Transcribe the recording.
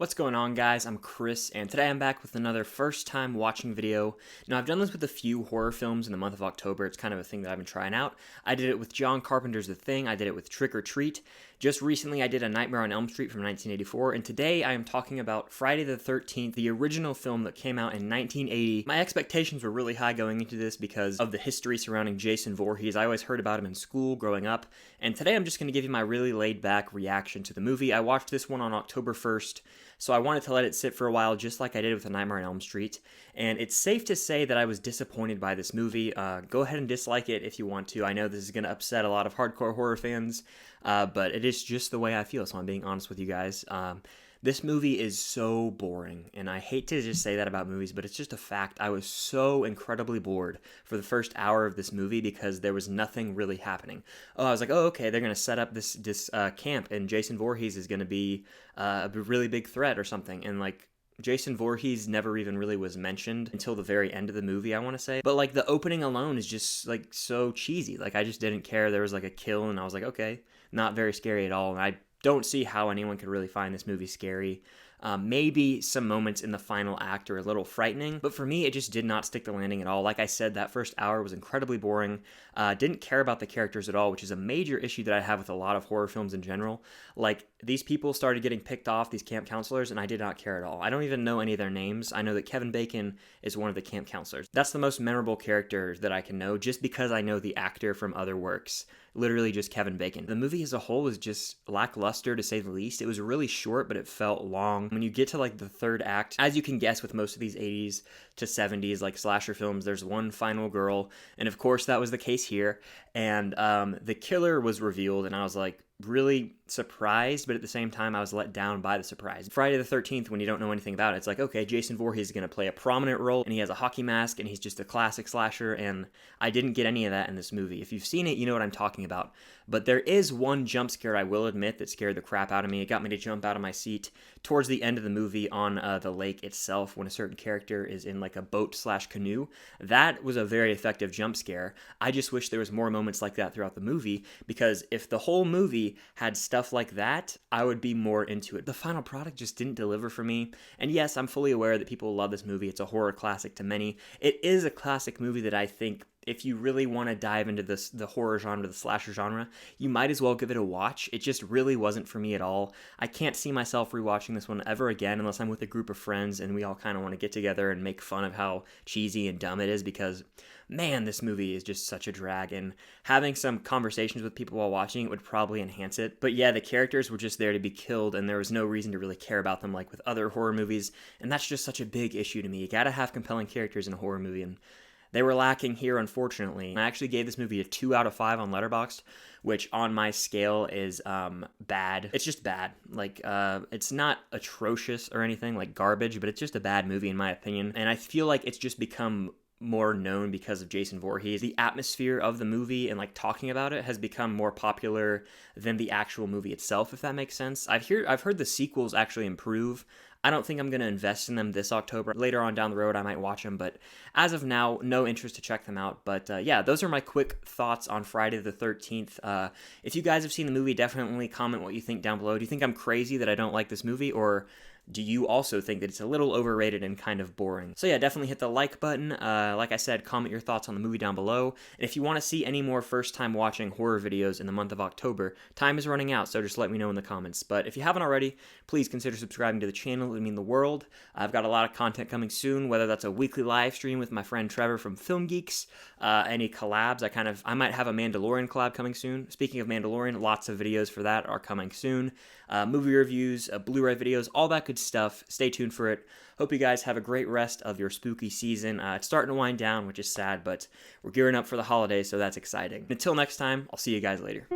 What's going on, guys? I'm Chris, and today I'm back with another first-time watching video. Now, I've done this with a few horror films in the month of October. It's kind of a thing that I've been trying out. I did it with John Carpenter's The Thing. I did it with Trick or Treat. Just recently, I did A Nightmare on Elm Street from 1984, and today I am talking about Friday the 13th, the original film that came out in 1980. My expectations were really high going into this because of the history surrounding Jason Voorhees. I always heard about him in school growing up, and today I'm just going to give you my really laid-back reaction to the movie. I watched this one on October 1st, so I wanted to let it sit for a while, just like I did with A Nightmare on Elm Street. And it's safe to say that I was disappointed by this movie. Go ahead and dislike it if you want to. I know this is going to upset a lot of hardcore horror fans, but it is just the way I feel, so I'm being honest with you guys. This movie is so boring, and I hate to just say that about movies, but it's just a fact. I was so incredibly bored for the first hour of this movie because there was nothing really happening. I was like, okay, they're going to set up this camp, and Jason Voorhees is going to be a really big threat or something, and like, Jason Voorhees never even really was mentioned until the very end of the movie, I want to say. But like the opening alone is just like so cheesy. Like I just didn't care. There was like a kill and I was like, okay, not very scary at all. And I don't see how anyone could really find this movie scary. Maybe some moments in the final act are a little frightening, but for me, it just did not stick the landing at all. Like I said, that first hour was incredibly boring. Didn't care about the characters at all, which is a major issue that I have with a lot of horror films in general. Like, these people started getting picked off, these camp counselors, and I did not care at all. I don't even know any of their names. I know that Kevin Bacon is one of the camp counselors. That's the most memorable character that I can know, just because I know the actor from other works. Literally just Kevin Bacon. The movie as a whole was just lackluster, to say the least. It was really short, but it felt long. When you get to like the third act, as you can guess with most of these 80s to 70s like slasher films, there's one final girl, and of course that was the case here. And the killer was revealed, and I was like really surprised, but at the same time I was let down by the surprise. Friday the 13th, when you don't know anything about it, it's like, okay, Jason Voorhees is going to play a prominent role, and he has a hockey mask, and he's just a classic slasher, and I didn't get any of that in this movie. If you've seen it, you know what I'm talking about. But there is one jump scare, I will admit, that scared the crap out of me. It got me to jump out of my seat towards the end of the movie on the lake itself, when a certain character is in like a boat/canoe. That was a very effective jump scare. I just wish there was more moments like that throughout the movie, because if the whole movie had stuff like that, I would be more into it. The final product just didn't deliver for me. And yes, I'm fully aware that people love this movie. It's a horror classic to many. It is a classic movie that I think, if you really want to dive into the horror genre, the slasher genre, you might as well give it a watch. It just really wasn't for me at all. I can't see myself rewatching this one ever again unless I'm with a group of friends and we all kind of want to get together and make fun of how cheesy and dumb it is, because man, this movie is just such a drag, and having some conversations with people while watching it would probably enhance it. But yeah, the characters were just there to be killed, and there was no reason to really care about them like with other horror movies, and that's just such a big issue to me. You gotta have compelling characters in a horror movie, and they were lacking here, unfortunately. I actually gave this movie a 2 out of 5 on LETTERBOXD, which on my scale is bad. It's just bad. Like, it's not atrocious or anything like garbage, but it's just a bad movie in my opinion. And I feel like it's just become more known because of Jason Voorhees. The atmosphere of the movie and like talking about it has become more popular than the actual movie itself, if that makes sense. I've heard the sequels actually improve. I don't think I'm going to invest in them this October. Later on down the road, I might watch them, but as of now, no interest to check them out. But yeah, those are my quick thoughts on Friday the 13th. If you guys have seen the movie, definitely comment what you think down below. Do you think I'm crazy that I don't like this movie, or do you also think that it's a little overrated and kind of boring? So yeah, definitely hit the like button. Like I said, comment your thoughts on the movie down below. And if you want to see any more first-time watching horror videos in the month of October, time is running out, so just let me know in the comments. But if you haven't already, please consider subscribing to the channel. It would mean the world. I've got a lot of content coming soon, whether that's a weekly live stream with my friend Trevor from Film Geeks, any collabs. I might have a Mandalorian collab coming soon. Speaking of Mandalorian, lots of videos for that are coming soon. Movie reviews, Blu-ray videos, all that good stuff. Stay tuned for it. Hope you guys have a great rest of your spooky season. It's starting to wind down, which is sad, but we're gearing up for the holidays, so that's exciting. Until next time, I'll see you guys later.